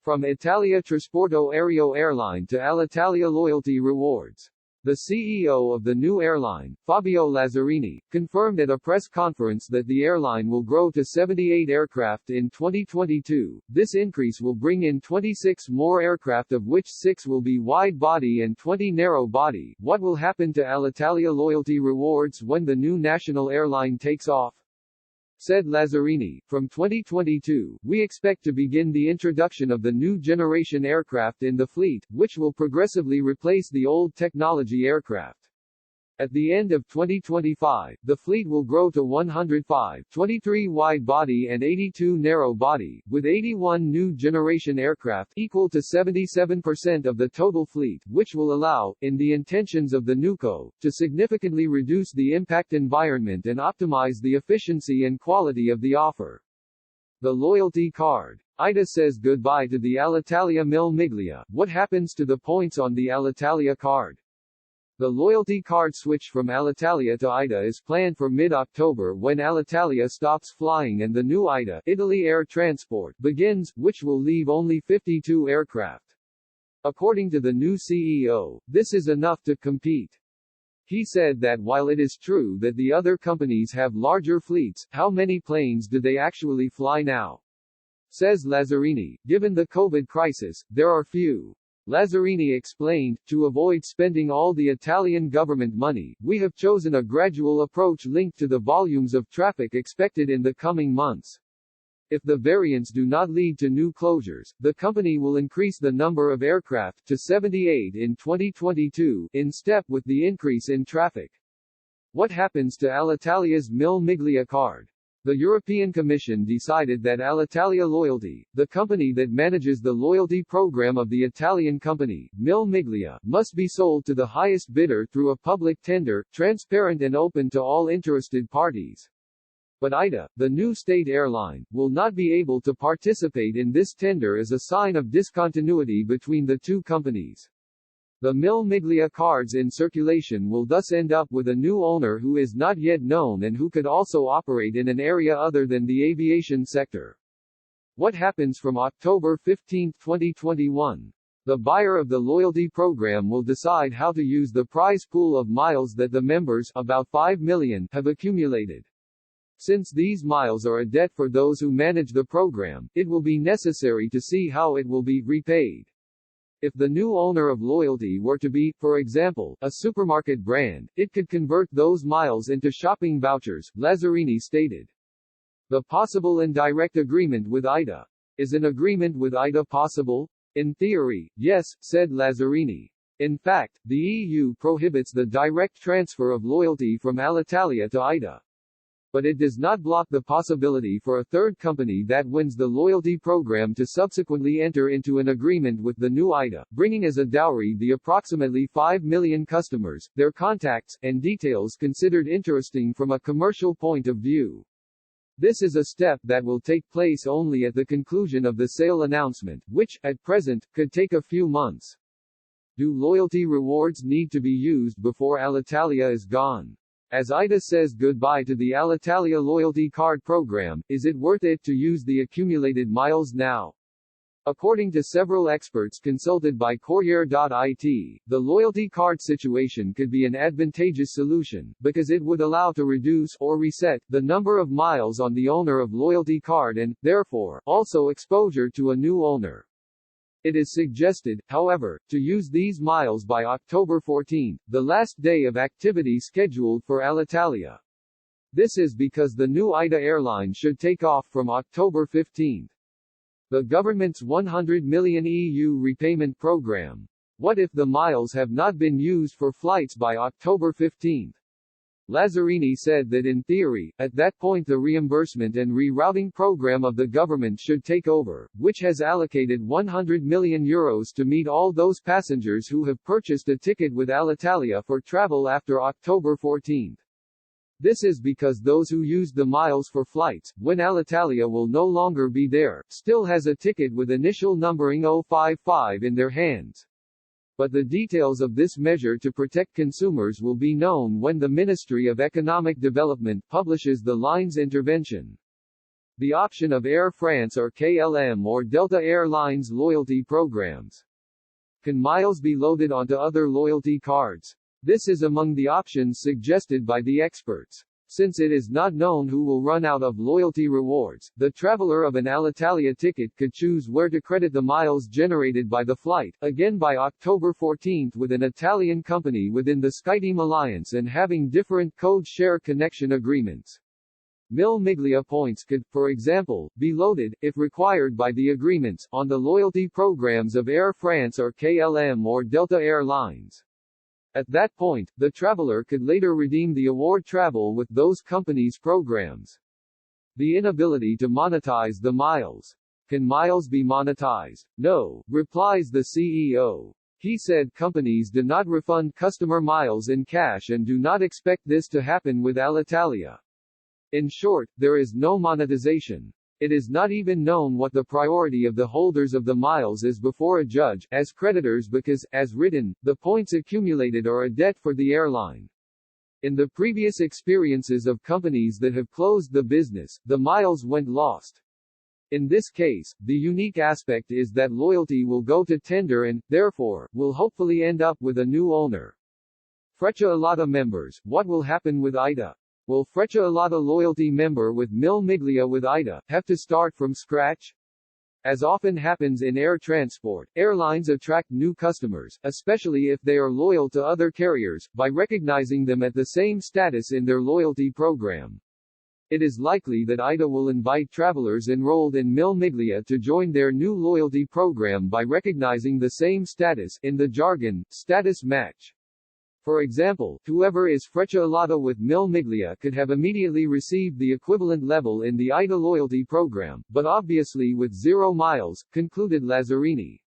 From Italia Trasporto Aereo airline to Alitalia loyalty rewards. The CEO of the new airline, Fabio Lazzarini, confirmed at a press conference that the airline will grow to 78 aircraft in 2022. This increase will bring in 26 more aircraft, of which 6 will be wide-body and 20 narrow-body. What will happen to Alitalia loyalty rewards when the new national airline takes off? Said Lazzarini, from 2022, we expect to begin the introduction of the new generation aircraft in the fleet, which will progressively replace the old technology aircraft. At the end of 2025, the fleet will grow to 105, 23 wide-body and 82 narrow-body, with 81 new generation aircraft equal to 77% of the total fleet, which will allow, in the intentions of the NewCo, to significantly reduce the impact environment and optimize the efficiency and quality of the offer. The loyalty card. ITA says goodbye to the Alitalia Mille Miglia. What happens to the points on the Alitalia card? The loyalty card switch from Alitalia to ITA is planned for mid-October, when Alitalia stops flying and the new ITA, Italia Trasporto, begins, which will leave only 52 aircraft. According to the new CEO, this is enough to compete. He said that while it is true that the other companies have larger fleets, how many planes do they actually fly now? Says Lazzarini, given the COVID crisis, there are few. Lazzarini explained, to avoid spending all the Italian government money, we have chosen a gradual approach linked to the volumes of traffic expected in the coming months. If the variants do not lead to new closures, the company will increase the number of aircraft to 78 in 2022, in step with the increase in traffic. What happens to Alitalia's Mille Miglia card? The European Commission decided that Alitalia Loyalty, the company that manages the loyalty program of the Italian company, Mille Miglia, must be sold to the highest bidder through a public tender, transparent and open to all interested parties. But ITA, the new state airline, will not be able to participate in this tender as a sign of discontinuity between the two companies. The Mille Miglia cards in circulation will thus end up with a new owner who is not yet known and who could also operate in an area other than the aviation sector. What happens from October 15, 2021? The buyer of the loyalty program will decide how to use the prize pool of miles that the members, about 5 million, have accumulated. Since these miles are a debt for those who manage the program, it will be necessary to see how it will be repaid. If the new owner of loyalty were to be, for example, a supermarket brand, it could convert those miles into shopping vouchers, Lazzarini stated. The possible indirect agreement with ITA. Is an agreement with ITA possible? In theory, yes, said Lazzarini. In fact, the EU prohibits the direct transfer of loyalty from Alitalia to ITA. But it does not block the possibility for a third company that wins the loyalty program to subsequently enter into an agreement with the new ITA, bringing as a dowry the approximately 5 million customers, their contacts, and details considered interesting from a commercial point of view. This is a step that will take place only at the conclusion of the sale announcement, which, at present, could take a few months. Do loyalty rewards need to be used before Alitalia is gone? As ITA says goodbye to the Alitalia loyalty card program, is it worth it to use the accumulated miles now? According to several experts consulted by Corriere.it, the loyalty card situation could be an advantageous solution, because it would allow to reduce or reset the number of miles on the owner of loyalty card and, therefore, also exposure to a new owner. It is suggested, however, to use these miles by October 14, the last day of activity scheduled for Alitalia. This is because the new ITA airline should take off from October 15. The government's 100 million EU repayment program. What if the miles have not been used for flights by October 15? Lazzarini said that in theory, at that point the reimbursement and rerouting program of the government should take over, which has allocated €100 million to meet all those passengers who have purchased a ticket with Alitalia for travel after October 14. This is because those who used the miles for flights, when Alitalia will no longer be there, still has a ticket with initial numbering 055 in their hands. But the details of this measure to protect consumers will be known when the Ministry of Economic Development publishes the line's intervention. the option of Air France or KLM or Delta Airlines loyalty programs. Can miles be loaded onto other loyalty cards? This is among the options suggested by the experts. Since it is not known who will run out of loyalty rewards, the traveler of an Alitalia ticket could choose where to credit the miles generated by the flight, again by October 14 with an Italian company within the SkyTeam alliance and having different code share connection agreements. Mille Miglia points could, for example, be loaded, if required by the agreements, on the loyalty programs of Air France or KLM or Delta Airlines. At that point, the traveler could later redeem the award travel with those companies' programs. The inability to monetize the miles. Can miles be monetized? No, replies the CEO. He said companies do not refund customer miles in cash and do not expect this to happen with Alitalia. In short, there is no monetization. It is not even known what the priority of the holders of the miles is before a judge, as creditors because, as written, the points accumulated are a debt for the airline. In the previous experiences of companies that have closed the business, the miles went lost. In this case, the unique aspect is that loyalty will go to tender and, therefore, will hopefully end up with a new owner. Freccia Alata members, what will happen with ITA? Will Freccia Alata loyalty member with Mille Miglia with ITA have to start from scratch? As often happens in air transport, airlines attract new customers, especially if they are loyal to other carriers, by recognizing them at the same status in their loyalty program. It is likely that ITA will invite travelers enrolled in Mille Miglia to join their new loyalty program by recognizing the same status, in the jargon, status match. For example, whoever is Freccia Alata with Mille Miglia could have immediately received the equivalent level in the ITA loyalty program, but obviously with 0 miles, concluded Lazzarini.